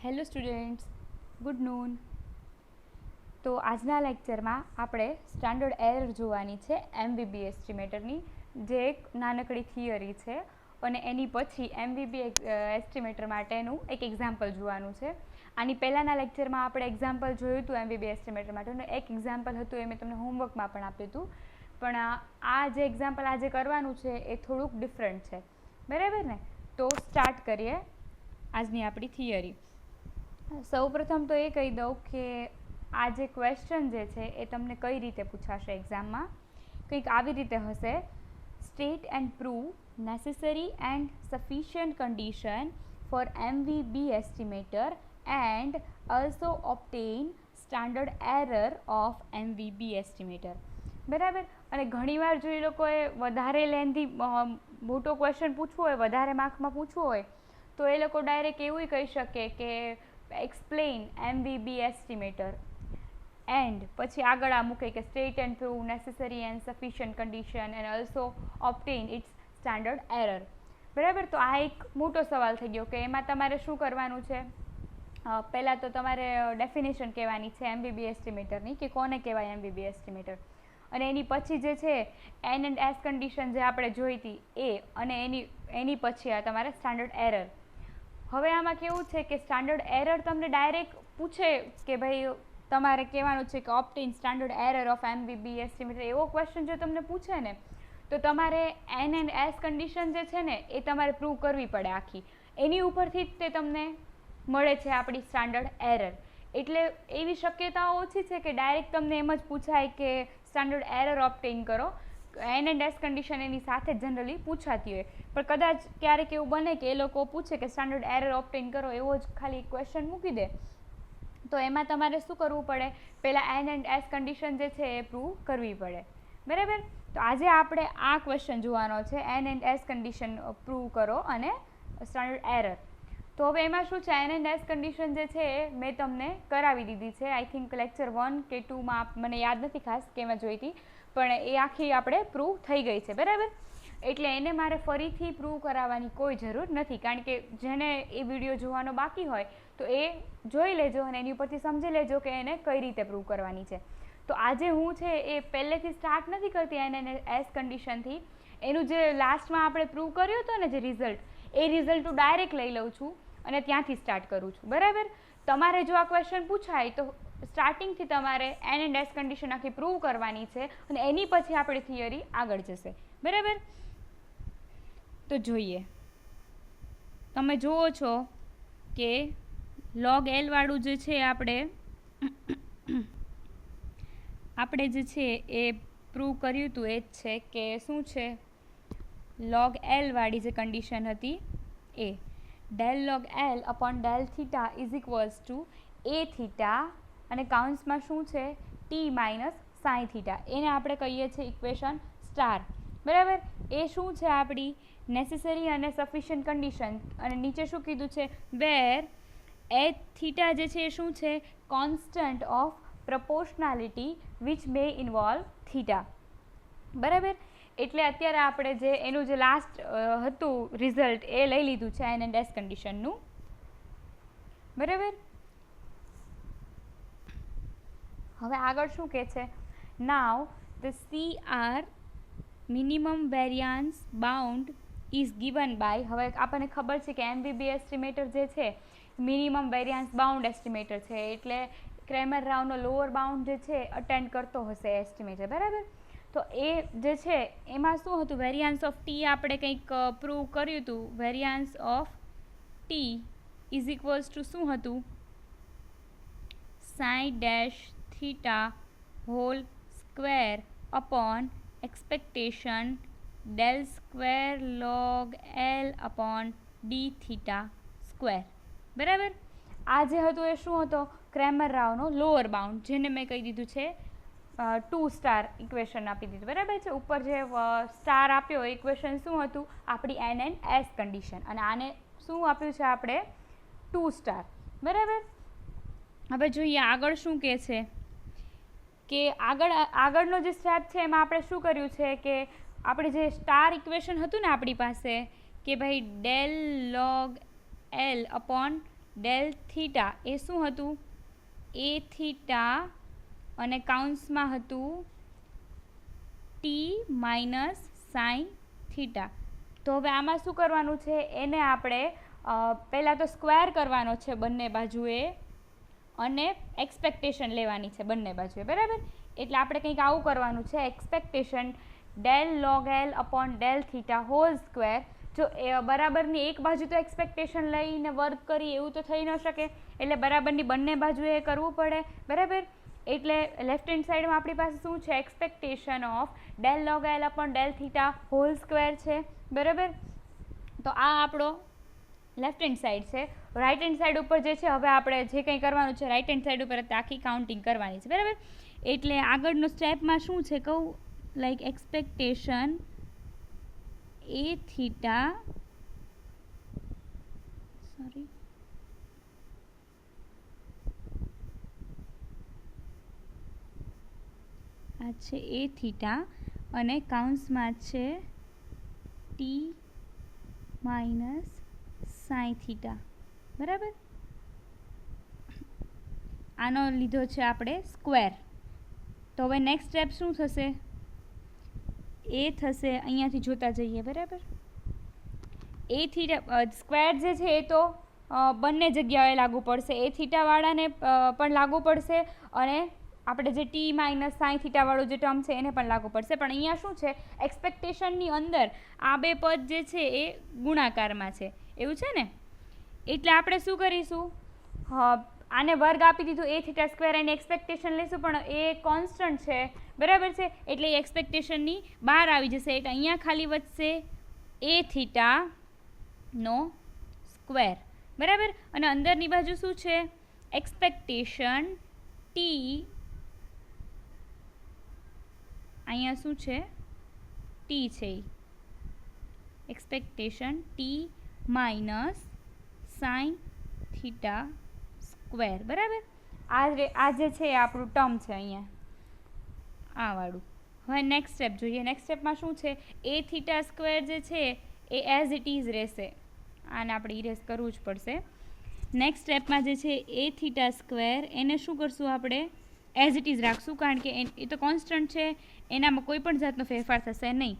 Hello students, good noon. તો આજના લેક્ચરમાં આપણે સ્ટાન્ડર્ડ એરર જોવાની છે એમવીબી એસ્ટિમેટરની, જે એક નાનકડી થિયરી છે અને એની પછી એમવીબી એસ્ટિમેટર માટેનું એક એક્ઝામ્પલ જોવાનું છે. આની પહેલાંના લેક્ચરમાં આપણે એક્ઝામ્પલ જોયું હતું એમવીબી એસ્ટિમેટર માટેનું. એક એક્ઝામ્પલ હતું એ મેં તમને હોમવર્કમાં પણ આપ્યું હતું, પણ આ જે એક્ઝામ્પલ આજે કરવાનું છે એ થોડુંક ડિફરન્ટ છે, બરાબર ને? તો સ્ટાર્ટ કરીએ આજની આપણી થિયરી. સૌપ્રથમ તો એ કહી દઉં કે આ જે ક્વેશ્ચન જે છે એ તમને કઈ રીતે પૂછાશે એક્ઝામમાં. કંઈક આવી રીતે હશે: state and prove necessary and sufficient condition for MVB estimator and also obtain standard error of MVB estimator. બરાબર. અને ઘણીવાર જો એ લોકોએ વધારે લેન્ધી મોટો ક્વેશ્ચન પૂછવો હોય, વધારે માર્કમાં પૂછવો હોય, તો એ લોકો ડાયરેક્ટ એવું કહી શકે કે એક્સપ્લેન એમવીબી એસ્ટિમેટર એન્ડ પછી આગળ આ મૂકે કે state and prove necessary and sufficient condition and also obtain its standard error. બરાબર. તો આ એક મોટો સવાલ થઈ ગયો કે એમાં તમારે શું કરવાનું છે. પહેલાં તો તમારે ડેફિનેશન કહેવાની છે એમવીબી એસ્ટિમેટરની, કે કોને કહેવાય એમવીબી એસ્ટિમેટર, અને એની પછી જે છે એન એન્ડ એસ કન્ડિશન જે આપણે જોઈ હતી એ, અને એની પછી આ તમારે સ્ટાન્ડર્ડ એરર. હવે આમાં કેવું છે કે સ્ટાન્ડર્ડ એરર તમને ડાયરેક્ટ પૂછે કે ભાઈ તમારે કહેવાનું છે કે ઓબ્ટેઇન સ્ટાન્ડર્ડ એરર ઓફ એમવીબી એસ્ટિમેટર, એવો ક્વેશ્ચન જો તમને પૂછે ને તો તમારે એન એન્ડ એસ કન્ડિશન જે છે ને એ તમારે પ્રૂવ કરવી પડે આખી. એની ઉપરથી જ તે તમને મળે છે આપણી સ્ટાન્ડર્ડ એરર. એટલે એવી શક્યતાઓ ઓછી છે કે ડાયરેક્ટ તમને એમ જ પૂછાય કે સ્ટાન્ડર્ડ એરર ઓબ્ટેઇન કરો. એન એન્ડ એસ કન્ડિશન એની સાથે જનરલી પૂછાતી હોય, પણ કદાચ ક્યારેક એવું બને કે એ લોકો પૂછે કે સ્ટાન્ડર્ડ એરર ઓબ્ટેઇન કરો, એવો જ ખાલી ક્વેશ્ચન મૂકી દે, તો એમાં તમારે શું કરવું પડે? પહેલાં એન એન્ડ એસ કન્ડિશન જે છે એ પ્રૂવ કરવી પડે. બરાબર. તો આજે આપણે આ ક્વેશ્ચન જોવાનો છે, N and S condition prove કરો અને સ્ટાન્ડર્ડ એરર. તો હવે એમાં શું છે, એન એન્ડ એસ કન્ડિશન જે છે એ મેં તમને કરાવી દીધી છે. આઈ થિંક લેક્ચર 1 કે 2માં મને યાદ નથી ખાસ કે એમાં જોઈ હતી, પણ એ આખી આપણે પ્રૂવ થઈ ગઈ છે. બરાબર. એટલે એને મારે ફરીથી પ્રૂવ કરાવવાની કોઈ જરૂર નથી, કારણ કે જેને એ વિડીયો જોવાનો બાકી હોય તો એ જોઈ લેજો અને એની ઉપરથી સમજી લેજો કે એને કઈ રીતે પ્રૂવ કરવાની છે. તો આજે હું છે એ પહેલેથી સ્ટાર્ટ નથી કરતી એન એન્ડ એસ કન્ડિશનથી. એનું જે લાસ્ટમાં આપણે પ્રૂવ કર્યું હતું ને જે રિઝલ્ટ, એ રિઝલ્ટ હું ડાયરેક્ટ લઈ લઉં છું અને ત્યાંથી સ્ટાર્ટ કરું છું. બરાબર. તમારે જો આ ક્વેશ્ચન પૂછાય તો સ્ટાર્ટિંગથી તમારે એન એન્ડ એસ કન્ડિશન આખી પ્રૂવ કરવાની છે અને એની પછી આપણી થિયરી આગળ જશે. બરાબર. તો જોઈએ, તમે જુઓ છો કે લોગ એલ વાળું જે છે આપણે જે છે એ પ્રૂવ કર્યું હતું એ જ છે કે શું છે, લોગ એલ વાળી જે કન્ડિશન હતી એ del log L upon del theta is equals to A theta અને કાઉન્સમાં શું છે ટી માઇનસ સાઈ થીટા. એને આપણે કહીએ છીએ ઇક્વેશન સ્ટાર. બરાબર. એ શું છે આપણી નેસેસરી અને સફિશિયન્ટ કન્ડિશન, અને નીચે શું કીધું છે, વેર એ થીટા જે છે એ શું છે, constant of proportionality which may involve theta. બરાબર. એટલે અત્યારે આપણે જે એનું જે લાસ્ટ હતું રિઝલ્ટ એ લઈ લીધું છે એન એન્ડ એસ કન્ડિશનનું. બરાબર. હવે આગળ શું કહે છે, now the C R minimum variance bound is given by. હવે આપણને ખબર છે કે એમવીબી એસ્ટિમેટર જે છે મિનિમમ વેરિયાન્સ બાઉન્ડ એસ્ટિમેટર છે, એટલે ક્રેમર રાવનો લોઅર બાઉન્ડ જે છે અટેન્ડ કરતો હશે એસ્ટિમેટર. બરાબર. તો એ જે છે એમાં શું હતું, વેરિયાન્સ ઓફ ટી આપણે કંઈક પ્રૂવ કર્યું હતું. Variance of T is equals to શું હતું, psi dash theta whole square upon expectation del square log L upon d theta square. બરાબર. આ જે હતું એ શું હતો, ક્રેમર રાવનો લોઅર બાઉન્ડ, જેને મેં કહી દીધું છે 2 સ્ટાર ઇક્વેશન આપી દીધું. બરાબર છે. ઉપર જે સ્ટાર આપ્યો ઇક્વેશન શું હતું, આપણી એન એન્ડ એસ કન્ડિશન, અને આને શું આપ્યું છે આપણે 2 સ્ટાર. બરાબર. હવે જોઈએ આગળ શું કહે છે કે આગળનો જે સ્ટેપ છે એમાં આપણે શું કર્યું છે કે આપણે જે સ્ટાર ઇક્વેશન હતું ને આપણી પાસે કે ભાઈ del log L upon del theta એ શું હતું? એ થીટા અને કાઉન્સમાં હતું ટી માઇનસ સાઇન થીટા. તો હવે આમાં શું કરવાનું છે? એને આપણે પહેલાં તો સ્ક્વેર કરવાનો છે બંને બાજુએ અને એક્સપેક્ટેશન લેવાની છે બંને બાજુએ, બરાબર? એટલે આપણે કંઈક આવું કરવાનું છે. Expectation del log L upon del theta whole square. જો બરાબરની એક બાજુ તો એક્સપેક્ટેશન લઈને વર્ક કરી એવું તો થઈ ન શકે, એટલે બરાબરની બંને બાજુએ કરવું પડે, બરાબર? એટલે લેફ્ટ હેન્ડ સાઈડમાં આપણી પાસે શું છે? Expectation of del log L upon del theta whole square છે, બરાબર? તો આ આપણો લેફ્ટ હેન્ડ સાઈડ છે. રાઇટ હેન્ડ સાઈડ ઉપર જે છે, હવે આપણે જે કંઈ કરવાનું છે રાઇટ હેન્ડ સાઈડ ઉપર આખી કાઉન્ટિંગ કરવાની છે, બરાબર? એટલે આગળનો સ્ટેપમાં શું છે કહું? લાઈક એક્સપેક્ટેશન એ થીટા આ છે એ થીટા અને કાઉન્સમાં છે ટી માઇનસ સાઈ થીટા, બરાબર? આનો લીધો છે આપણે સ્ક્વેર. તો હવે નેક્સ્ટ સ્ટેપ શું થશે? એ થશે, અહીંયાથી જોતા જઈએ, બરાબર? એ થીટા સ્ક્વેર જે છે એ તો બંને જગ્યાએ લાગુ પડશે. એ થીટાવાળાને પણ લાગુ પડશે અને આપણે જે ટી માઇનસ સાઈ થીટાવાળું જે ટર્મ છે એને પણ લાગુ પડશે. પણ અહીંયા શું છે? એક્સપેક્ટેશનની અંદર આ બે પદ જે છે એ ગુણાકારમાં છે, એવું છે ને? એટલે આપણે શું કરીશું? આને વર્ગ આપી દીધું એ થીટા સ્ક્વેર, એની એક્સપેક્ટેશન લેશું, પણ એ કોન્સ્ટન્ટ છે, બરાબર છે? એટલે એ એક્સપેક્ટેશનની બહાર આવી જશે. એટલે અહીંયા ખાલી વધશે એ થીટાનો સ્ક્વેર, બરાબર? અને અંદરની બાજુ શું છે? એક્સપેક્ટેશન ટી, અહીંયા શું છે? ટી છે, expectation T minus sine theta square, બરાબર? આ જે છે એ આપણું ટર્મ છે અહીંયા આ વાળું. હવે નેક્સ્ટ સ્ટેપ જોઈએ. નેક્સ્ટ સ્ટેપમાં શું છે? એ થીટા સ્ક્વેર જે છે એ એઝ ઇટ ઇઝ રહેશે. આને આપણે ઇરેઝ કરવું જ પડશે. નેક્સ્ટ સ્ટેપમાં જે છે એ થીટા સ્ક્વેર એને શું કરશું? આપણે એઝ ઇટ ઇઝ રાખશું, કારણ કે એ તો કોન્સ્ટન્ટ છે, એનામાં કોઈ પણ જાતનો ફેરફાર થશે નહીં.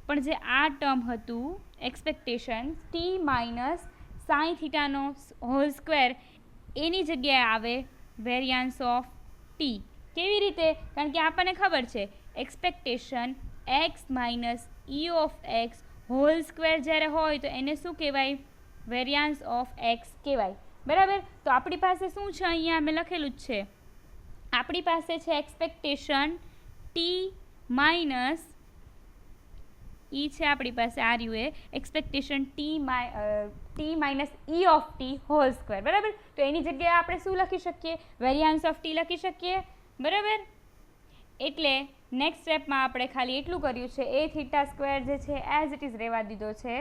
પણ જે આ ટર્મ હતું એક્સપેક્ટેશન ટી માઇનસ સાઈ થીટાનો હોલ સ્ક્વેર, એની જગ્યાએ આવે વેરિયાન્સ ઓફ ટી. કેવી રીતે? કારણ કે આપણને ખબર છે expectation x minus E of x whole square જ્યારે હોય તો એને શું કહેવાય? વેરિયાન્સ ઓફ એક્સ કહેવાય, બરાબર? તો આપણી પાસે શું છે? અહીંયા મેં લખેલું જ છે. આપણી પાસે છે એક્સપેક્ટેશન ટી માઇનસ ઈ છે આપણી પાસે આ રહ્યું એ expectation T minus E of T whole square, બરાબર? તો એની જગ્યાએ આપણે શું લખી શકીએ? વેરિયાન્સ ઓફ ટી લખી શકીએ, બરાબર? એટલે નેક્સ્ટ સ્ટેપમાં આપણે ખાલી એટલું કર્યું છે, એ થીટા સ્ક્વેર જે છે એઝ ઇટ ઇઝ રહેવા દીધો છે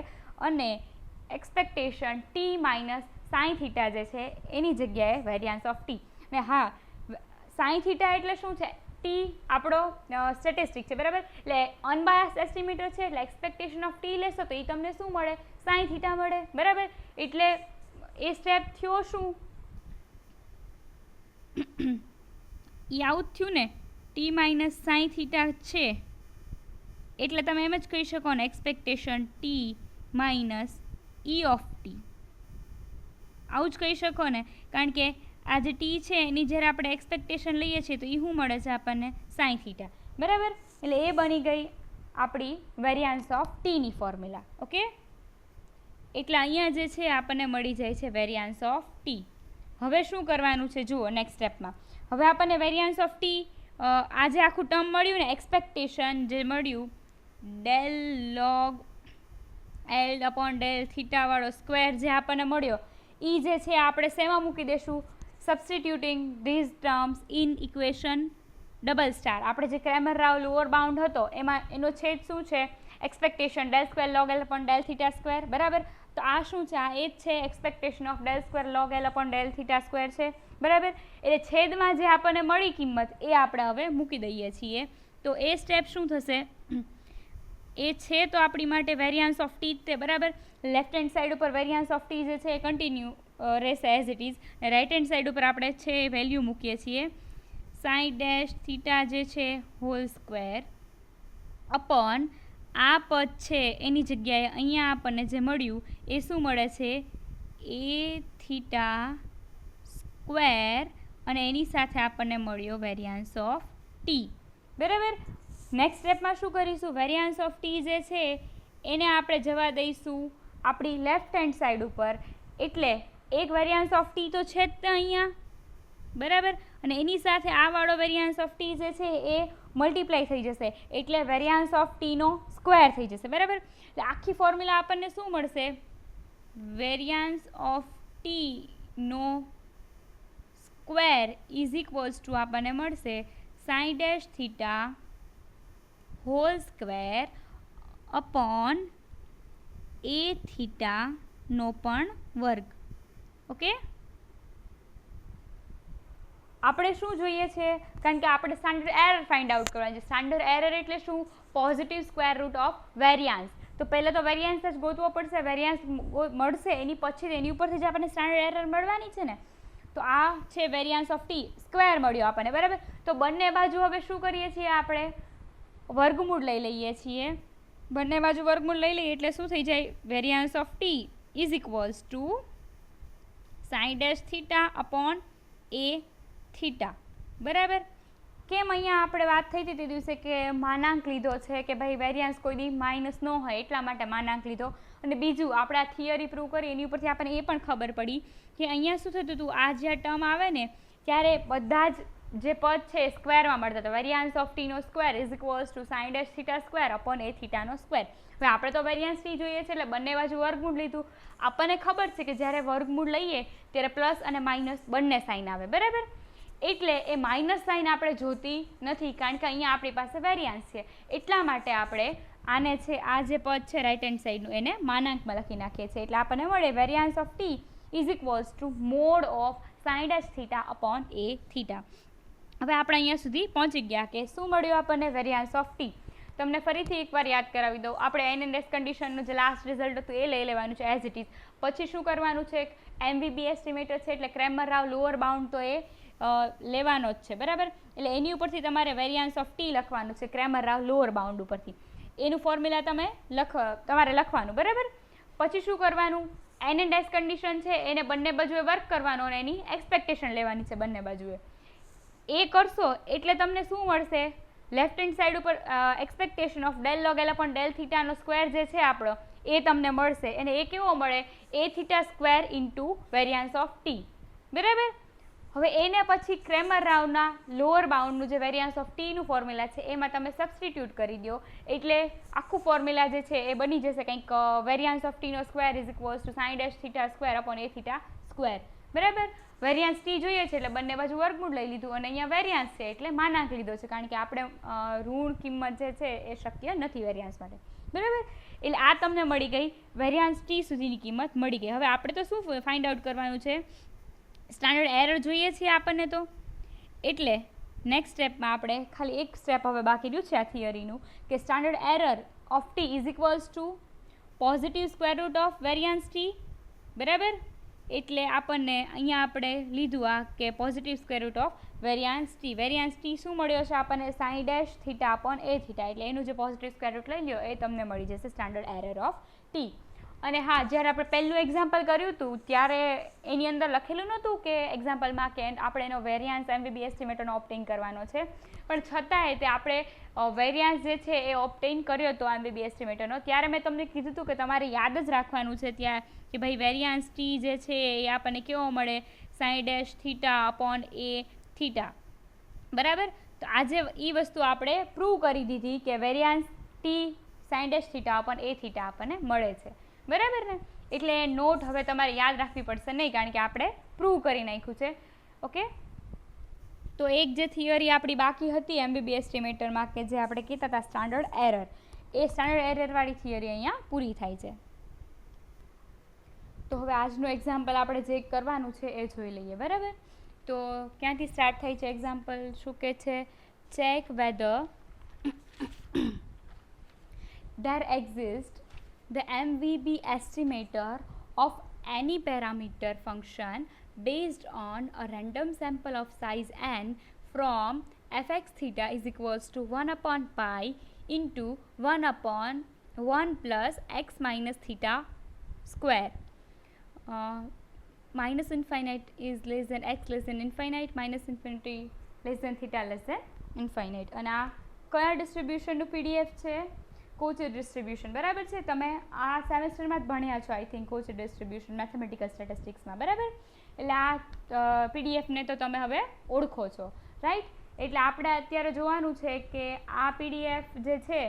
અને expectation T minus psi theta જે છે એની જગ્યાએ વેરિયાન્સ ઓફ ટી. ને હા, સાઈ થીટા એટલે શું છે? ટી આપણો સ્ટેટિસ્ટિક છે, બરાબર? એટલે અનબાયસ એસ્ટિમેટર છે, એટલે એક્સપેક્ટેશન ઓફ ટી લેશો તો એ તમને શું મળે? સાઈ થીટા મળે, બરાબર? એટલે એ સ્ટેપ થયો શું? એ આવું થયું ને, ટી માઇનસ સાઈ થીટા છે એટલે તમે એમ જ કહી શકો ને expectation T minus E of T. આવું જ કહી શકો ને, કારણ કે આ જે ટી છે એની જ્યારે આપણે એક્સપેક્ટેશન લઈએ છીએ તો એ શું મળે છે આપણને? સાઈ થીટા, બરાબર? એટલે એ બની ગઈ આપણી વેરિયાન્સ ઓફ ટીની ફોર્મ્યુલા. ઓકે, એટલે અહીંયા જે છે આપણને મળી જાય છે વેરિયાન્સ ઓફ ટી. હવે શું કરવાનું છે જુઓ નેક્સ્ટ સ્ટેપમાં. હવે આપણને વેરિયાન્સ ઓફ ટી આ જે આખું ટર્મ મળ્યું ને, એક્સપેક્ટેશન જે મળ્યું del log L upon del થીટાવાળો સ્ક્વેર જે આપણને મળ્યો, એ જે છે આપણે શેમાં મૂકી દઈશું? Substituting these terms in equation double star. આપણે જે ક્રેમર રાવ લોઅર બાઉન્ડ હતો એમાં એનો છેદ શું છે? Expectation del square log L upon del theta square, બરાબર? તો આ શું છે? આ એ જ છે expectation of del square log L upon del theta square છે, બરાબર? એટલે છેદમાં જે આપણને મળી કિંમત એ આપણે હવે મૂકી દઈએ છીએ. તો એ સ્ટેપ શું થશે? એ છે તો આપણી માટે વેરિયાન્સ ઓફ ટી તે બરાબર. લેફ્ટ હેન્ડ સાઈડ ઉપર વેરિયાન્સ ઓફ ટી જે છે એ કન્ટિન્યુ રહેશે as it is. Right hand side ઉપર આપણે છે વેલ્યુ મૂકીએ છીએ સાઈ ડેશ થીટા જે છે હોલ સ્ક્વેર અપોન આ પદ છે એની જગ્યાએ અહીંયા આપણને જે મળ્યું એ શું મળે છે એ થીટા સ્ક્વેર અને એની સાથે આપણને મળ્યો વેરિયાન્સ ઓફ ટી બરાબર. નેક્સ્ટ સ્ટેપમાં શું કરીશું વેરિયાન્સ ઓફ ટી જે છે એને આપણે જવા દઈશું આપણી લેફ્ટ હેન્ડ સાઈડ ઉપર. એટલે એક વેરિયાન્સ ઓફ ટી તો છે જ અહીંયા બરાબર અને એની સાથે આ વાળો વેરિયાન્સ ઓફ ટી જે છે એ મલ્ટીપ્લાય થઈ જશે એટલે વેરિયાન્સ ઓફ ટીનો સ્ક્વેર થઈ જશે બરાબર. એટલે આખી ફોર્મ્યુલા આપણને શું મળશે વેરિયાન્સ ઓફ ટીનો સ્ક્વેર ઇઝ ઇક્વલ્સ ટુ આપણને મળશે psi dash theta whole square upon a થીટાનો પણ વર્ગ. ઓકે આપણે શું જોઈએ છે કારણ કે આપણે સ્ટાન્ડર્ડ એરર ફાઇન્ડ આઉટ કરવાની છે. સ્ટાન્ડર્ડ એરર એટલે શું positive square root of variance. તો પહેલાં તો વેરિયાન્સ જ ગોતવો પડશે. વેરિયાન્સ મળશે એની પછી એની ઉપરથી જ આપણને સ્ટાન્ડર્ડ એરર મળવાની છે ને. તો આ છે વેરિયાન્સ ઓફ ટી સ્ક્વેર મળ્યો આપણને બરાબર. તો બંને બાજુ હવે શું કરીએ છીએ આપણે વર્ગમૂળ લઈ લઈએ છીએ. બંને બાજુ વર્ગમૂળ લઈ લઈએ એટલે શું થઈ જાય variance of T is equals to psi dash theta upon A theta બરાબર. કેમ અહીંયા આપણે વાત થઈ હતી તે દિવસે કે માનાંક લીધો છે કે ભાઈ વેરિયાન્સ કોઈ દી માઇનસ ન હોય એટલા માટે માનાંક લીધો. અને બીજું આપણે આ થિયરી પ્રૂવ કરી એની ઉપરથી આપણને એ પણ ખબર પડી કે અહીંયા શું થતું હતું આ જે ટર્મ આવે ને ત્યારે બધા જ જે પદ છે એ સ્ક્વેરમાં મળતા હતા. વેરિયાન્સ ઓફ ટીનો square is equals to psi dash theta square upon a થીટાનો સ્ક્વેર. હવે આપણે તો વેરિયાન્સ ટી જોઈએ છે એટલે બંને બાજુ વર્ગમૂળ લીધું. આપણને ખબર છે કે જ્યારે વર્ગમૂળ લઈએ ત્યારે પ્લસ અને માઇનસ બંને સાઇન આવે બરાબર. એટલે એ માઇનસ સાઇન આપણે જોતી નથી કારણ કે અહીંયા આપણી પાસે વેરિયાન્સ છે. એટલા માટે આપણે આને છે આ જે પદ છે રાઇટ હેન્ડ સાઈડનું એને માનાંકમાં લખી નાખીએ છીએ. એટલે આપણને મળે variance of T is equals to mod of psi dash theta upon A theta. હવે આપણે અહીંયા સુધી પહોંચી ગયા કે શું મળ્યું આપણને વેરિયાન્સ ઓફ ટી. તમને ફરીથી એકવાર યાદ કરાવી દઉં. આપણે એન એન્ડ એસ કન્ડિશનનું જે લાસ્ટ રિઝલ્ટ હતું એ લઈ લેવાનું છે એઝ ઇટ ઇઝ. પછી શું કરવાનું છે MVB એસ્ટિમેટર છે એટલે ક્રેમર રાવ લોઅર બાઉન્ડ તો એ લેવાનો જ છે બરાબર. એટલે એની ઉપરથી તમારે વેરિયાન્સ ઓફ ટી લખવાનું છે ક્રેમર રાવ લોઅર બાઉન્ડ ઉપરથી. એનું ફોર્મ્યુલા તમારે લખવાનું બરાબર. પછી શું કરવાનું એન એન્ડ એસ કન્ડિશન છે એને બંને બાજુએ વર્ક કરવાનો અને એની એક્સપેક્ટેશન લેવાની છે બંને બાજુએ. એ કરશો એટલે તમને શું મળશે લેફ્ટ હેન્ડ સાઈડ ઉપર expectation of del log L upon del થીટાનો સ્ક્વેર જે છે આપણો એ તમને મળશે. અને એ કેવો મળે a theta square into variance of T બરાબર. હવે એને પછી ક્રેમર રાવના લોઅર બાઉન્ડનું જે વેરિયાન્સ ઓફ ટીનું ફોર્મ્યુલા છે એમાં તમે સબસ્ટિટ્યૂટ કરી દો એટલે આખું ફોર્મ્યુલા જે છે એ બની જશે કંઈક વેરિયાન્સ ઓફ ટીનો square is equals to psi dash theta square upon A theta square બરાબર. વેરિયાન્સ ટી જોઈએ છે એટલે બંને બાજુ વર્ગમૂળ લઈ લીધું અને અહીંયા વેરિયાન્સ છે એટલે માનાંક લીધો છે કારણ કે આપણે ઋણ કિંમત જે છે એ શક્ય નથી વેરિયાન્સ માટે બરાબર. એટલે આ તમને મળી ગઈ વેરિયાન્સ ટી સુધીની કિંમત મળી ગઈ. હવે આપણે તો શું ફાઇન્ડ આઉટ કરવાનું છે સ્ટાન્ડર્ડ એરર જોઈએ છીએ આપણને તો. એટલે નેક્સ્ટ સ્ટેપમાં આપણે ખાલી એક સ્ટેપ હવે બાકી રહ્યું છે આ થિયરીનું કે standard error of T is equals two positive square root of variance T બરાબર. એટલે આપણને અહીંયા આપણે લીધું આ કે positive square root of variance T. Variance T શું મળ્યો છે આપણને સાઈ ડેશ થીટા અપોન એ થીટા. એટલે એનું જે પોઝિટિવ સ્ક્વેર રૂટ લઈ લ્યો એ તમને મળી જશે સ્ટાન્ડર્ડ એરર ઓફ ટી. અને હા જ્યારે આપણે પહેલું એક્ઝામ્પલ કર્યું હતું ત્યારે એની અંદર લખેલું નહોતું કે એક્ઝામ્પલમાં કે આપણે એનો વેરિયાન્સ MVB એસ્ટિમેટરનો ઓપ્ટેન કરવાનો છે પણ છતાંય તે આપણે વેરિયાન્સ જે છે એ ઓપ્ટેન કર્યો હતો MVB એસ્ટિમેટરનો. ત્યારે મેં તમને કીધું હતું કે તમારે યાદ જ રાખવાનું છે ત્યાં કે ભાઈ વેરિયાન્સ ટી જે છે એ આપણને કેવો મળે સાઈ ડેશ થીટા અપોન એ થીટા બરાબર. તો આજે એ વસ્તુ આપણે પ્રૂવ કરી દીધી કે variance T psi dash theta upon એ થીટા આપણને મળે છે બરાબર ને. એટલે નોટ હવે તમારે યાદ રાખવી પડશે નહીં કારણ કે આપણે પ્રૂવ કરી નાખ્યું છે. ઓકે તો એક જે થિયરી આપણી બાકી હતી MVB એસ્ટિમેટરમાં કે જે આપણે કહેતા હતા સ્ટાન્ડર્ડ એરર એ સ્ટાન્ડર્ડ એરરવાળી થિયરી અહીંયા પૂરી થાય છે. તો હવે આજનું એક્ઝામ્પલ આપણે જે કરવાનું છે એ જોઈ લઈએ બરાબર. તો ક્યાંથી સ્ટાર્ટ થાય છે એક્ઝામ્પલ શું કહે છે check whether there exists the MVB estimator of any parameter function based on a random sample of size n from fx theta is equals to 1 upon pi into 1 upon 1 plus x minus theta square. Minus infinite is less than x less than infinite, minus infinity less than theta less than infinite. અને આ કયા ડિસ્ટ્રીબ્યુશનનું PDF છે? Kochi distribution, બરાબર છે. તમે આ સેમેસ્ટરમાં જ ભણ્યા છો I think Cauchy distribution mathematical સ્ટેટિસ્ટિક્સમાં, બરાબર. એટલે આ પીડીએફને તો તમે હવે ઓળખો છો, રાઈટ. એટલે આપણે અત્યારે જોવાનું છે કે આ પીડીએફ જે છે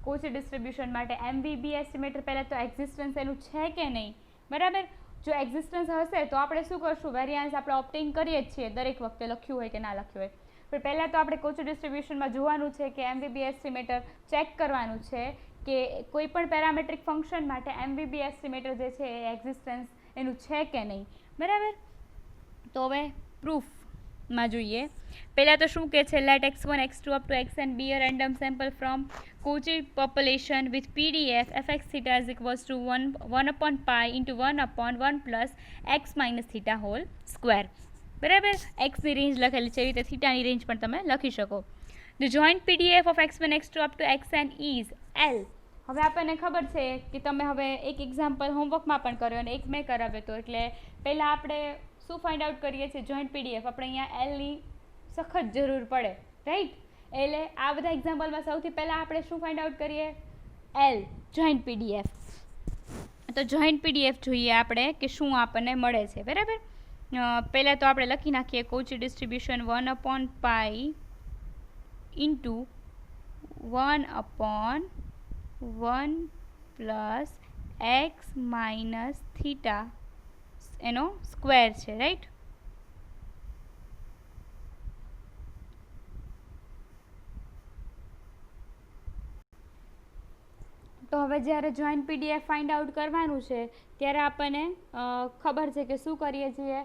કોચી ડિસ્ટ્રીબ્યુશન માટે MVB એસ્ટિમેટર પહેલાં તો એક્ઝિસ્ટન્સ એનું છે કે નહીં, બરાબર. જો એક્ઝિસ્ટન્સ હશે તો આપણે શું કરશું, વેરિયાન્સ આપણે ઓપ્ટેન કરીએ જ છીએ દરેક વખતે, લખ્યું હોય કે ના લખ્યું હોય. પણ પહેલાં તો આપણે કોચી ડિસ્ટ્રીબ્યુશનમાં જોવાનું છે કે MVB એસ્ટિમેટર ચેક કરવાનું છે કે કોઈ પણ પેરામેટ્રિક ફંક્શન માટે MVB એસ્ટિમેટર જે છે એ એક્ઝિસ્ટન્સ એનું છે કે નહીં, બરાબર. તો હવે પ્રૂફમાં જોઈએ. પહેલાં તો શું કહે છે, late x1 x2 up to xn be a random sample from Cauchy population with PDF fx theta is equals to 1 upon pi into 1 upon 1 plus x minus theta whole square, બરાબર. એક્સની રેન્જ લખેલી છે, એવી રીતે થીટાની range પણ તમે લખી શકો. The joint PDF of x1 x2 up to xn is L. હવે આપણને ખબર છે કે તમે હવે એક એક્ઝામ્પલ હોમવર્કમાં પણ કર્યો અને એક મેં કરાવ્યો હતો, એટલે પહેલાં આપણે શું ફાઇન્ડ આઉટ કરીએ છીએ, જોઈન્ટ PDF. આપણે અહીંયા એલની સખત જરૂર પડે, રાઈટ. એટલે આ બધા એક્ઝામ્પલમાં સૌથી પહેલાં આપણે શું ફાઇન્ડ આઉટ કરીએ, એલ, જોઈન્ટ PDF. તો જોઈન્ટ PDF જોઈએ આપણે કે શું આપણને મળે છે, બરાબર. પહેલાં તો આપણે લખી નાખીએ Kochi distribution 1 upon pi into 1 upon 1 plus x minus theta એનો સ્ક્વેર છે, રાઈટ. તો હવે જ્યારે જોઈન્ટ PDF ફાઇન્ડ આઉટ કરવાનું છે ત્યારે આપણને ખબર છે કે શું કરીએ છીએ,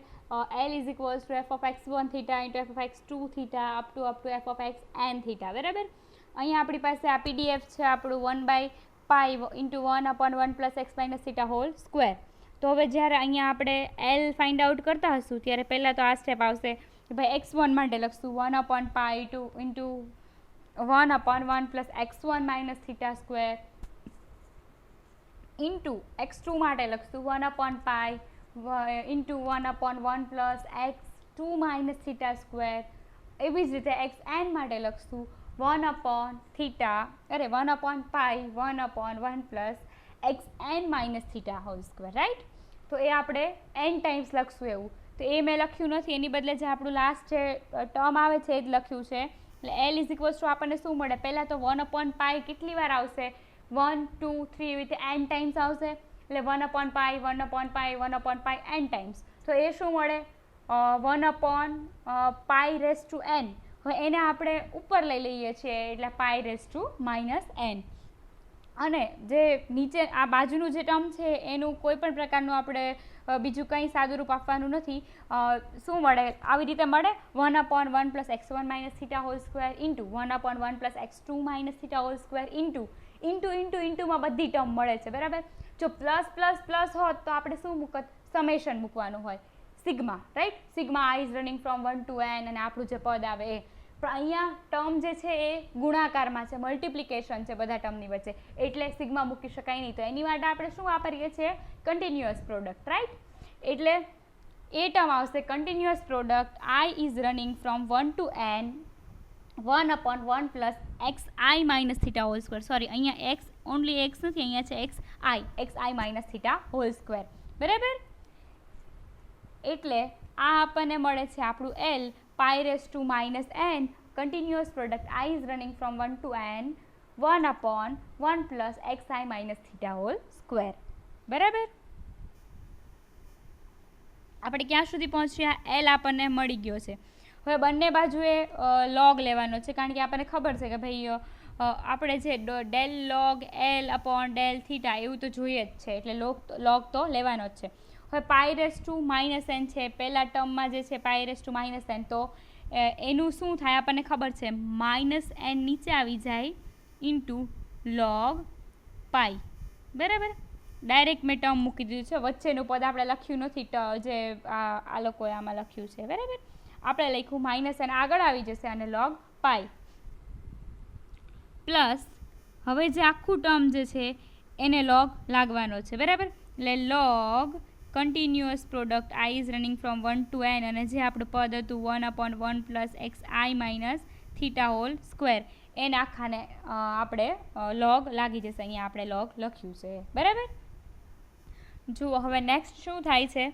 L is equals to f of x1 theta into f of x2 theta up to f of xn theta, બરાબર. અહીંયા આપણી પાસે આ PDF છે આપણું 1/પાઈ into 1 upon 1 plus x minus theta whole square. તો હવે જ્યારે અહીંયા આપણે L ફાઇન્ડ આઉટ કરતા હશું ત્યારે પહેલાં તો આ સ્ટેપ આવશે કે ભાઈ x1 માટે લખશું 1 upon પાઈ into 1 upon 1 plus x1 minus theta square into x2 માટે લખશું 1 upon પાઈ into 1 upon 1 plus x2 minus theta square. એવી જ રીતે xn માટે લખશું 1 upon પાઈ 1 upon 1 plus xn minus theta whole square, right. તો એ આપણે n ટાઈમ્સ લખશું એવું. તો એ મેં લખ્યું નથી, એની બદલે જે આપણું લાસ્ટ જે ટર્મ આવે છે એ જ લખ્યું છે. એટલે L ઇઝ ઇક્વલ્સ ટુ આપણને શું મળે, પહેલાં તો 1 upon પાઈ કેટલી વાર આવશે, 1 2 3 એવી રીતે n ટાઈમ્સ આવશે. એટલે 1 upon પાઈ 1 upon પાઈ 1 upon પાઈ n ટાઈમ્સ. તો એ શું મળે, 1 upon pi raise to n. હવે એને આપણે ઉપર લઈ લઈએ છીએ એટલે પાઈ રેસ ટુ માઇનસ n. અને જે નીચે આ બાજુનું જે ટર્મ છે એનું કોઈ પણ પ્રકારનું આપણે બીજું કંઈ સાદુરૂપ આપવાનું નથી. શું મળે, આવી રીતે મળે 1 upon 1 plus x1 minus theta whole square into 1 upon 1 plus x2 minus theta whole square ઇન્ટુમાં બધી ટર્મ મળે છે, બરાબર. જો પ્લસ પ્લસ પ્લસ હોત તો આપણે શું મૂકત, સમેશન મૂકવાનું હોય, sigma, right. Sigma I is running from 1 to n અને આપણું જે પદ આવે એ. પણ અહીંયા ટર્મ જે છે એ ગુણાકારમાં છે, મલ્ટિપ્લિકેશન છે બધા ટર્મની વચ્ચે, એટલે સિગ્મા મૂકી શકાય નહીં. તો એની માટે આપણે શું વાપરીએ છીએ, કન્ટિન્યુઅસ પ્રોડક્ટ, રાઈટ. એટલે એ ટર્મ આવશે continuous product I is running from 1 to n 1 upon 1 plus x I minus theta whole square. Sorry, અહીંયા એક્સ ઓનલી એક્સ નથી, અહીંયા છે એક્સ આઈ માઇનસ થીટા હોલ સ્ક્વેર, બરાબર. એટલે આ આપણને મળે છે આપણું L pi raise to minus n continuous product I is running from 1 to n 1 upon 1 plus x I minus theta whole square, બરાબર. આપણે ક્યાં સુધી પહોંચ્યા, L આપણને મળી ગયો છે. હવે બંને બાજુએ લોગ લેવાનો છે, કારણ કે આપણને ખબર છે કે ભાઈ આપણે જે del log L upon del theta એવું તો જોઈએ જ છે, એટલે લોગ તો લેવાનો જ છે. હવે પાઈ રેસ ટુ માઇનસ n છે, પહેલા ટર્મમાં જે છે પાઈ રેસ ટુ માઇનસ n, તો એનું શું થાય આપણને ખબર છે, માઇનસ n નીચે આવી જાય ઇન્ટુ લોગ પાઈ, બરાબર. ડાયરેક્ટ મેં ટર્મ મૂકી દીધું છે, વચ્ચેનું પદ આપણે લખ્યું નથી, જે આ લોકોએ આમાં લખ્યું છે, બરાબર. આપણે લખ્યું માઇનસ અને આગળ આવી જશે અને log પાઈ પ્લસ હવે જે આખું ટર્મ જે છે એને log લાગવાનો છે, બરાબર. એટલે log continuous product i is running from 1 to n અને જે આપણું પદ હતું 1/1 plus xi minus theta whole square એને આખાને આપણે log લાગી જશે. અહીંયા આપણે log લખ્યું છે, બરાબર. જુઓ હવે નેક્સ્ટ શું થાય છે,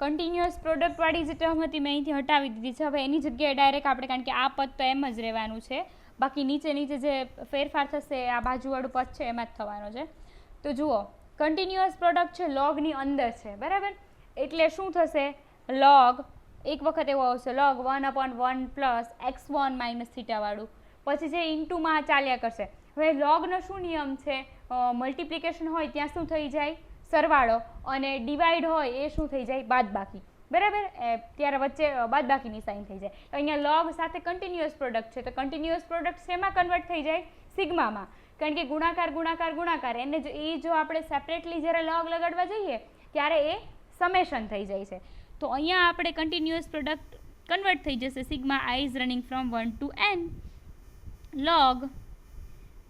કન્ટિન્યુઅસ પ્રોડક્ટવાળી જે ટર્મ હતી મેં અહીંથી હટાવી દીધી છે. હવે એની જગ્યાએ ડાયરેક્ટ આપણે, કારણ કે આ પદ તો એમ જ રહેવાનું છે, બાકી નીચે જે ફેરફાર થશે આ બાજુવાળું પદ છે એમાં જ થવાનો છે. તો જુઓ કન્ટિન્યુઅસ પ્રોડક્ટ છે લોગની અંદર છે, બરાબર. એટલે શું થશે, log એક વખત એવો આવશે log 1/1 પ્લસ x1 માઇનસ થીટાવાળું, પછી જે ઇન્ટુમાં ચાલ્યા કરશે. હવે લોગનો શું નિયમ છે, મલ્ટિપ્લિકેશન હોય ત્યાં શું થઈ જાય, સરવાળો, અને ડિવાઈડ હોય એ શું થઈ જાય, બાદબાકી, બરાબર. ત્યારે વચ્ચે બાદબાકીની સાઇન થઈ જાય. તો અહીંયા log સાથે કન્ટિન્યુઅસ પ્રોડક્ટ છે, તો કન્ટિન્યુઅસ પ્રોડક્ટ શેમાં કન્વર્ટ થઈ જાય, સિગ્મામાં, કારણ કે ગુણાકાર ગુણાકાર ગુણાકાર એને જો આપણે સેપરેટલી જ્યારે log લગાડવા જઈએ ત્યારે એ સમેશન થઈ જાય છે. તો અહીંયા આપણે કન્ટિન્યુઅસ પ્રોડક્ટ કન્વર્ટ થઈ જશે, sigma i is running from 1 to n log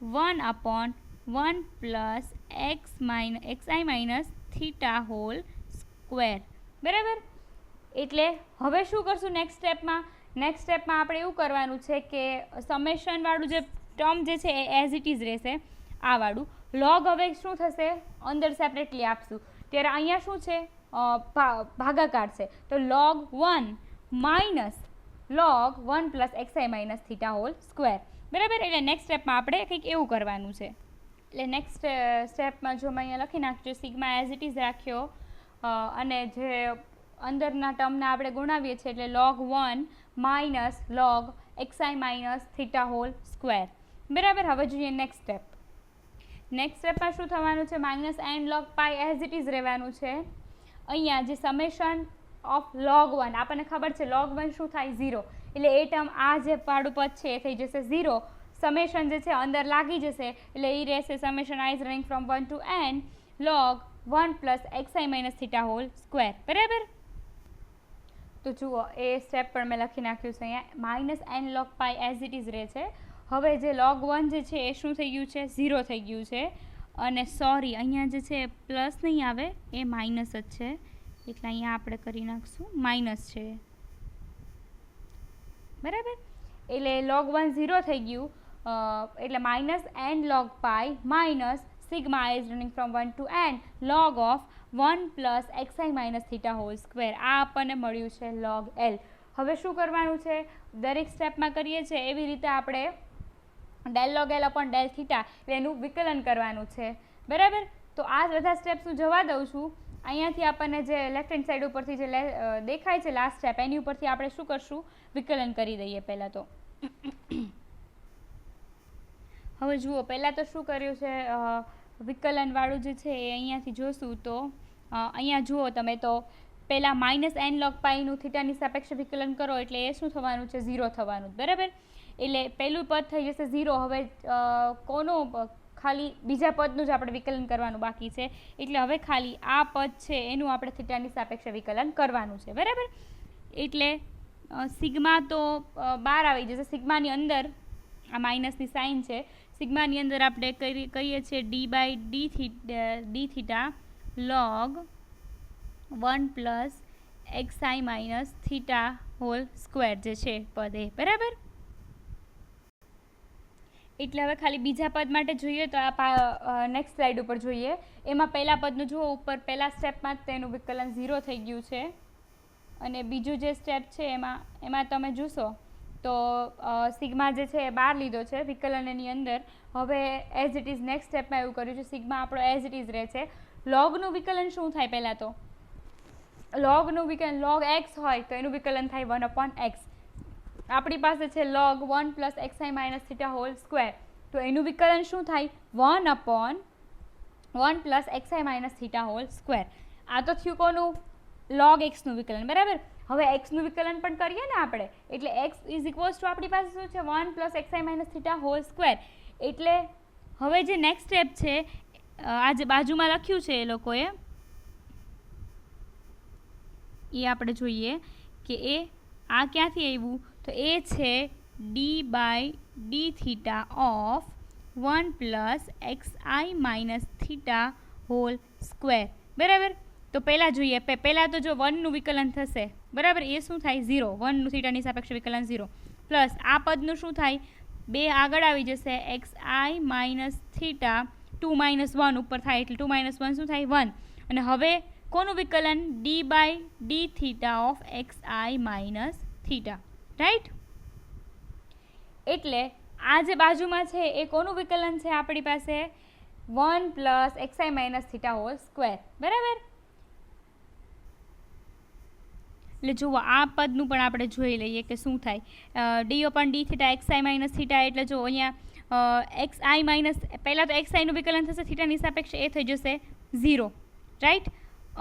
1/1 plus xi minus theta whole square, બરાબર. એટલે હવે શું કરશું નેક્સ્ટ સ્ટેપમાં આપણે એવું કરવાનું છે કે સમેશનવાળું જે ટર્મ જે છે એ એઝ ઇટ ઇઝ રહેશે, આ વાળું. log હવે શું થશે, અંદર સેપરેટલી આપશું, ત્યારે અહીંયા શું છે, ભાગાકાર છે, તો log 1 minus log 1 plus xi minus theta whole square, બરાબર. એટલે નેક્સ્ટ સ્ટેપમાં આપણે કંઈક એવું કરવાનું છે. એટલે નેક્સ્ટ સ્ટેપમાં જો મેં અહીંયા લખી નાખજો, સિગ્મા એઝ ઇટ ઇઝ રાખ્યો અને જે અંદરના ટર્મને આપણે ગુણાવીએ છીએ એટલે log 1 minus log xi minus theta whole square, બરાબર. હવે જોઈએ નેક્સ્ટ સ્ટેપમાં શું થવાનું છે, minus and log pi as it is રહેવાનું છે. અહીંયા જે સમેશન ઓફ log 1 આપણને ખબર છે, log 1 શું થાય, 0, એટલે એ ટર્મ આ જે પાડું પદ છે એ થઈ જશે 0, સમેશન જે છે અંદર લાગી જશે એટલે એ રહેશે summation i is running from 1 to n log 1 plus xi minus theta whole square, બરાબર. તો જુઓ એ સ્ટેપ પણ મેં લખી નાખ્યું છે અહીંયા, minus N log pi as it is રહે છે. હવે જે log 1 જે છે એ શું થઈ ગયું છે, 0 થઈ ગયું છે, અને સોરી અહીંયા જે છે પ્લસ નહીં આવે એ માઇનસ જ છે, એટલે અહીંયા આપણે કરી નાખશું માઇનસ છે, બરાબર. એટલે log 1 0 થઈ ગયું, એટલે minus N log pi minus sigma i is running from 1 to n log of 1 plus xi minus theta whole square, આ આપણને મળ્યું છે log l. હવે શું કરવાનું છે, દરેક સ્ટેપમાં કરીએ છીએ એવી રીતે આપણે del log l upon del theta એનું વિકલન કરવાનું છે, બરાબર. તો આ બધા સ્ટેપ્સ હું જવા દઉં છું. અહીંયાથી આપણને જે લેફ્ટ હેન્ડ સાઈડ ઉપરથી જે દેખાય છે લાસ્ટ સ્ટેપ, એની ઉપરથી આપણે શું કરશું, વિકલન કરી દઈએ પહેલાં તો. હવે જુઓ પહેલાં તો શું કર્યું છે, વિકલનવાળું જે છે એ અહીંયાથી જોશું તો અહીંયા જુઓ તમે, તો પહેલાં માઇનસ એન log પાઈનું થીટાની સાપેક્ષે વિકલન કરો એટલે એ શું થવાનું છે, 0 થવાનું, બરાબર. એટલે પહેલું પદ થઈ જશે 0. હવે કોનું, ખાલી બીજા પદનું જ આપણે વિકલન કરવાનું બાકી છે, એટલે હવે ખાલી આ પદ છે એનું આપણે થીટાની સાપેક્ષે વિકલન કરવાનું છે, બરાબર. એટલે સિગ્મા તો બહાર આવી જશે, સિગ્માની અંદર આ માઇનસની સાઇન છે, સિગ્માની અંદર આપણે કહીએ છીએ D theta log 1 plus xi minus theta whole square જે છે પદ એ, બરાબર. એટલે હવે ખાલી બીજા પદ માટે જોઈએ તો આ નેક્સ્ટ સ્લાઇડ ઉપર જોઈએ, એમાં પહેલા પદનું જુઓ ઉપર પહેલા સ્ટેપમાં તેનું વિકલન 0 થઈ ગયું છે, અને બીજું જે સ્ટેપ છે એમાં તમે જોશો તો સિગ્મા જે છે એ બહાર લીધો છે વિકલન એની અંદર. હવે એઝ ઇટ ઇઝ નેક્સ્ટ સ્ટેપમાં એવું કર્યું છે, સિગ્મા આપણો એઝ ઇટ ઇઝ રહે છે. લોગનું વિકલન શું થાય, પહેલાં તો લોગનું વિકલન log x હોય તો એનું વિકલન થાય 1/x. આપણી પાસે છે log 1 plus xi minus theta whole square, તો એનું વિકલન શું થાય, 1/1 plus xi minus theta whole square. આ તો થયું કોનું, log x નું વિકલન, બરાબર. હવે x નું વિકલન પણ કરીએ ને આપણે, એટલે x ઇઝ ઇક્વલ્સ ટુ આપણી પાસે શું છે 1 plus xi minus theta whole square. એટલે હવે જે નેક્સ્ટ સ્ટેપ છે આ જે બાજુમાં લખ્યું છે એ લોકોએ એ આપણે જોઈએ કે એ આ ક્યાંથી આવ્યું, તો એ છે d by d theta of 1 plus XI minus theta whole square. બરાબર. તો પહેલાં જોઈએ, પહેલાં તો જો 1નું વિકલન થશે, બરાબર, એ શું થાય 0, 1નું થીટાની સાપેક્ષે વિકલન 0, પ્લસ આ પદનું શું થાય, 2 આગળ આવી જશે, XI માઇનસ થીટા 2 માઇનસ 1 ઉપર થાય એટલે 2 માઇનસ 1 શું થાય 1, અને હવે કોનું વિકલન, d by d theta of XI minus theta, right. એટલે આ જે બાજુમાં છે એ કોનું વિકલન છે આપણી પાસે, 1 plus XI minus theta whole square. બરાબર. એટલે જુઓ આ પદનું પણ આપણે જોઈ લઈએ કે શું થાય, D open D theta XI minus theta, એટલે જો અહીંયા XI માઇનસ, પહેલાં તો XIનું વિકલન થશે થીટાની સાપેક્ષે, એ થઈ જશે 0, રાઈટ,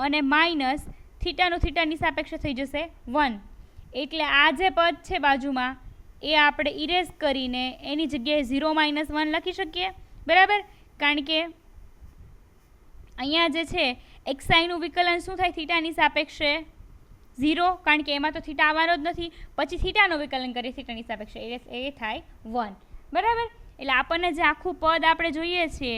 અને માઇનસ થીટાનું થીટાની સાપેક્ષે થઈ જશે 1. એટલે આ જે પદ છે બાજુમાં એ આપણે ઇરેઝ કરીને એની જગ્યાએ 0 માઇનસ 1 લખી શકીએ. બરાબર. કારણ કે અહીંયા જે છે XIનું વિકલન શું થાય થીટાની સાપેક્ષે 0, કારણ કે એમાં તો થીટા આવવાનો જ નથી, પછી થીટાનું વિકલન કરીએ થીટાની સાપેક્ષે એ થાય 1. બરાબર. એટલે આપણને જે આખું પદ આપણે જોઈએ છીએ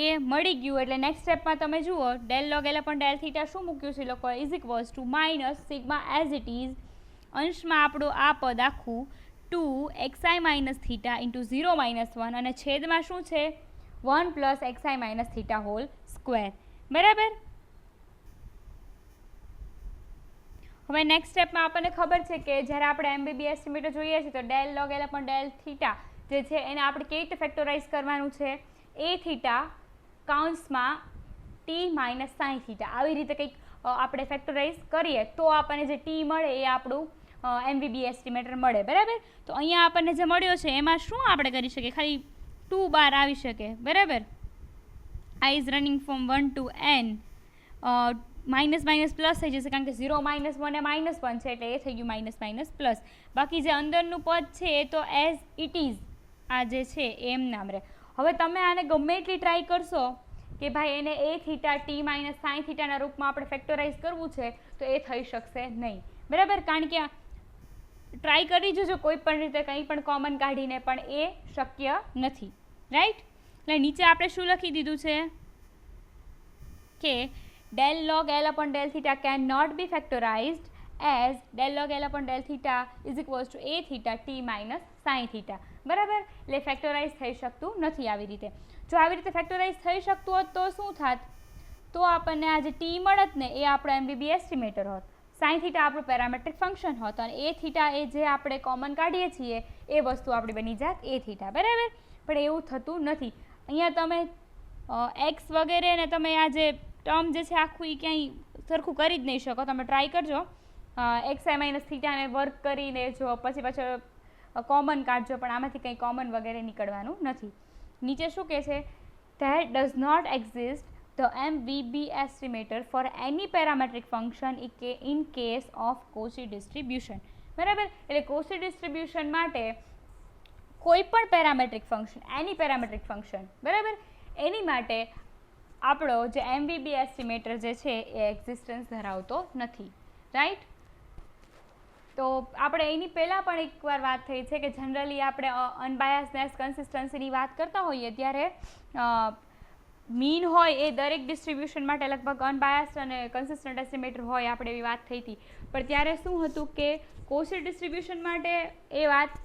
એ મળી ગયું. એટલે નેક્સ્ટ સ્ટેપમાં તમે જુઓ, del log L upon del theta શું મૂક્યું છે લોકો, is equals two minus sigma as it is, અંશમાં આપણું આ પદ આખું 2 XI minus theta into 0 minus 1, અને છેદમાં શું છે 1 plus XI minus theta whole square. બરાબર. હવે નેક્સ્ટ સ્ટેપમાં આપણને ખબર છે કે જ્યારે આપણે MBB એસ્ટિમેટર જોઈએ છીએ તો del log L upon del theta જે છે એને આપણે કેવી રીતે ફેક્ટરાઇઝ કરવાનું છે, એ થીટા કાઉન્સમાં ટી માઇનસ સાઇન થીટા, આવી રીતે કંઈક આપણે ફેક્ટરાઇઝ કરીએ તો આપણને જે ટી મળે એ આપણું MBB એસ્ટિમેટર મળે. બરાબર. તો અહીંયા આપણને જે મળ્યો છે એમાં શું આપણે કરી શકીએ, ખાલી 2 બાર આવી શકે. બરાબર. I is running from 1 to n, minus minus plus થઈ જશે, કારણ કે 0 માઇનસ 1 એ માઇનસ 1 છે એટલે એ થઈ ગયું માઇનસ માઇનસ પ્લસ. બાકી જે અંદરનું પદ છે એ તો એઝ ઇટ ઇઝ આ જે છે એમ નામ રહે. હવે તમે આને ગમે એટલી ટ્રાય કરશો કે ભાઈ એને એ થીટા ટી માઇનસ સાઇન થીટાના રૂપમાં આપણે ફેક્ટરાઇઝ કરવું છે તો એ થઈ શકશે નહીં. બરાબર. કારણ કે ટ્રાય કરી જોજો કોઈ પણ રીતે કંઈ પણ કોમન કાઢીને, પણ એ શક્ય નથી. રાઈટ. એટલે નીચે આપણે શું લખી દીધું છે કે del log L upon del theta cannot be factorized as del log L upon del theta is equals to a theta t minus sin theta. બરાબર. એટલે ફેક્ટરાઇઝ થઈ શકતું નથી આવી રીતે. જો આવી રીતે ફેક્ટરાઇઝ થઈ શકતું હોત તો શું થાત, તો આપણને આ જે ટી મળત ને એ આપણો MBB એસ્ટિમેટર હોત, સાઇન થીટા આપણું પેરામેટ્રિક ફંક્શન હોત, અને એ થીટા એ જે આપણે કોમન કાઢીએ છીએ એ વસ્તુ આપણી બની જાત એ થીટા. બરાબર. પણ એવું થતું નથી. અહીંયા તમે એક્સ વગેરે ને તમે આ જે ટર્મ જે છે આખું એ ક્યાંય સરખું કરી જ નહીં શકો. તમે ટ્રાય કરજો XI માઇનસ થીટાને વર્ક કરીને જો પછી પાછળ કોમન કાઢજો, પણ આમાંથી કંઈ કોમન વગેરે નીકળવાનું નથી. નીચે શું કહે છે, that does not exist the MBB estimator for any parametric function in case of Cauchy distribution. બરાબર. એટલે કોચી ડિસ્ટ્રીબ્યુશન માટે કોઈ પણ parametric function, any parametric function, બરાબર, એની માટે આપણો જે MBB એસ્ટિમેટર જે છે એ એક્ઝિસ્ટન્સ ધરાવતો નથી. રાઈટ. તો આપણે એની પહેલાં પણ એકવાર વાત થઈ છે કે જનરલી આપણે અનબાયસનેસ કન્સિસ્ટન્સીની વાત કરતા હોઈએ ત્યારે મીન હોય એ દરેક ડિસ્ટ્રીબ્યુશન માટે લગભગ અનબાયસ્ડ અને કન્સિસ્ટન્ટ એસ્ટિમેટર હોય, આપણે એવી વાત થઈ હતી. પણ ત્યારે શું હતું કે કોચી ડિસ્ટ્રીબ્યુશન માટે એ વાત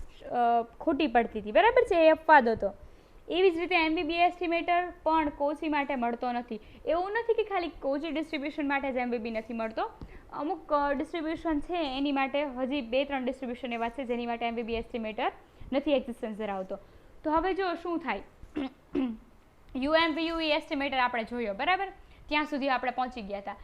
ખોટી પડતી હતી. બરાબર છે, એ અપવાદ હતો. એવી જ રીતે MBB એસ્ટિમેટર પણ કોચી માટે મળતો નથી. એવું નથી કે ખાલી કોચી ડિસ્ટ્રીબ્યુશન માટે જ MBB નથી મળતો, અમુક ડિસ્ટ્રીબ્યુશન છે એની માટે હજી 2-3 ડિસ્ટ્રીબ્યુશન એવા છે જેની માટે MBB એસ્ટિમેટર નથી એક્ઝિસ્ટન્સ ધરાવતો. તો હવે જો શું થાય, UMVUE એસ્ટિમેટર આપણે જોયો. બરાબર. ત્યાં સુધી આપણે પહોંચી ગયા હતા.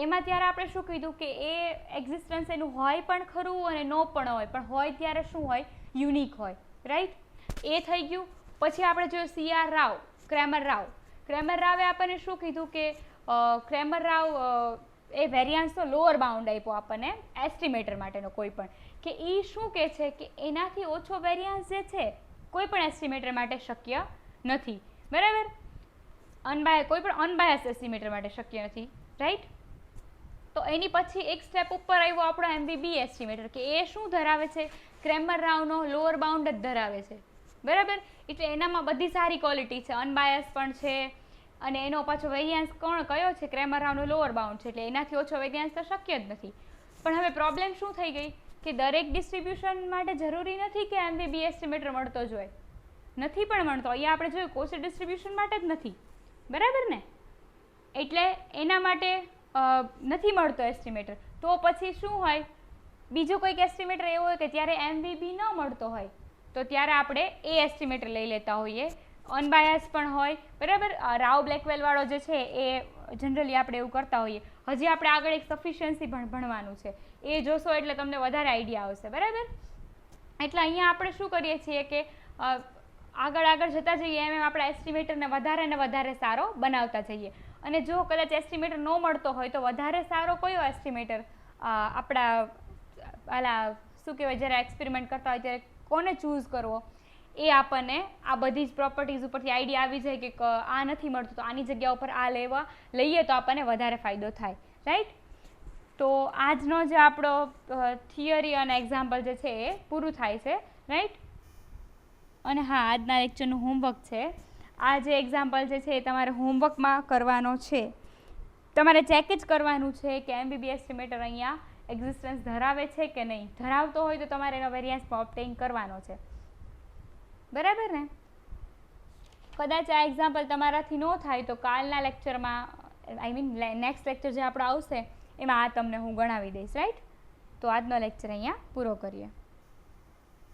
એમાં ત્યારે આપણે શું કીધું કે એ એક્ઝિસ્ટન્સ એનું હોય પણ ખરું અને નો પણ હોય, પણ હોય ત્યારે શું હોય, યુનિક હોય. રાઈટ. એ થઈ ગયું. પછી આપણે જોયું CR Rao, Cramer Rao. Cramer રાવે આપણને શું કીધું કે ક્રેમર રાવ એ વેરિયાન્સનો લોઅર બાઉન્ડ આપ્યો આપણને એસ્ટિમેટર માટેનો કોઈ પણ, કે એ શું કહે છે કે એનાથી ઓછો વેરિયાન્સ જે છે કોઈ પણ એસ્ટિમેટર માટે શક્ય નથી. બરાબર. કોઈ પણ અનબાયસ એસ્ટિમેટર માટે શક્ય નથી, રાઈટ. તો એની પછી એક સ્ટેપ ઉપર આવ્યો આપણો MVB એસ્ટિમેટર, કે એ શું ધરાવે છે, ક્રેમર રાવનો લોઅર બાઉન્ડ જ ધરાવે છે, બરાબર. એટલે એનામાં બધી સારી ક્વોલિટી છે, અનબાયસ પણ છે, અને એનો પાછો વેરિયાન્સ કયો છે, ક્રેમર રાવનો લોઅર બાઉન્ડ છે, એટલે એનાથી ઓછો વેરિયાન્સ તો શક્ય જ નથી. પણ હવે પ્રોબ્લેમ શું થઈ ગઈ કે દરેક ડિસ્ટ્રીબ્યુશન માટે જરૂરી નથી કે MVB એસ્ટિમેટર મળતો જ હોય, નથી પણ મળતો. અહીંયા આપણે જોયું કોશી ડિસ્ટ્રીબ્યુશન માટે જ નથી, બરાબર ને. એટલે એના માટે નથી મળતો એસ્ટિમેટર. તો પછી શું હોય, બીજો કોઈક એસ્ટિમેટર એવો હોય કે ત્યારે MVB ન મળતો હોય, તો ત્યારે આપણે એ એસ્ટિમેટર લઈ લેતા હોઈએ, અનબાયસ પણ હોય, બરાબર. રાવ બ્લેકવેલ વાળો જે છે એ જનરલી આપણે એવું કરતા હોઈએ. હજી આપણે આગળ એક સફિશિયન્સી ભણવાનું છે, એ જોશો એટલે તમને વધારે આઈડિયા આવશે, બરાબર. એટલે અહીંયા આપણે શું કરીએ છીએ કે આગળ જતા જઈએ એમ આપણે એસ્ટિમેટરને વધારે ને વધારે સારો બનાવતા જઈએ. અને જો કદાચ એસ્ટિમેટર ન મળતો હોય તો વધારે સારો કયો એસ્ટિમેટર આપણા શું કહેવાય, જ્યારે એક્સપેરિમેન્ટ કરતા હોય ત્યારે કોને ચૂઝ કરવો, એ આપણને આ બધી જ પ્રોપર્ટીઝ ઉપરથી આઈડિયા આવી જાય કે આ નથી મળતું તો આની જગ્યા ઉપર આ લઈએ તો આપણને વધારે ફાયદો થાય, રાઈટ. તો આજનો જે આપણો થિયરી અને એક્ઝામ્પલ જે છે એ પૂરું થાય છે, રાઈટ. અને હા, આજના લેક્ચરનું હોમવર્ક છે. આ જે એક્ઝામ્પલ જે છે એ તમારે હોમવર્કમાં કરવાનો છે. તમારે ચેક જ કરવાનું છે કે MVB એસ્ટિમેટર અહીંયા એક્ઝિસ્ટન્સ ધરાવે છે કે નહીં. ધરાવતો હોય તો તમારે એનો વેરિયાન્સ ઓબ્ટેઇન કરવાનો છે, બરાબર ને. કદાચ આ એક્ઝામ્પલ તમારાથી ન થાય તો કાલના લેક્ચરમાં, નેક્સ્ટ લેક્ચર જે આપણો આવશે એમાં આ તમને હું ગણાવી દઈશ, રાઈટ. તો આજનો લેક્ચર અહીંયા પૂરો કરીએ.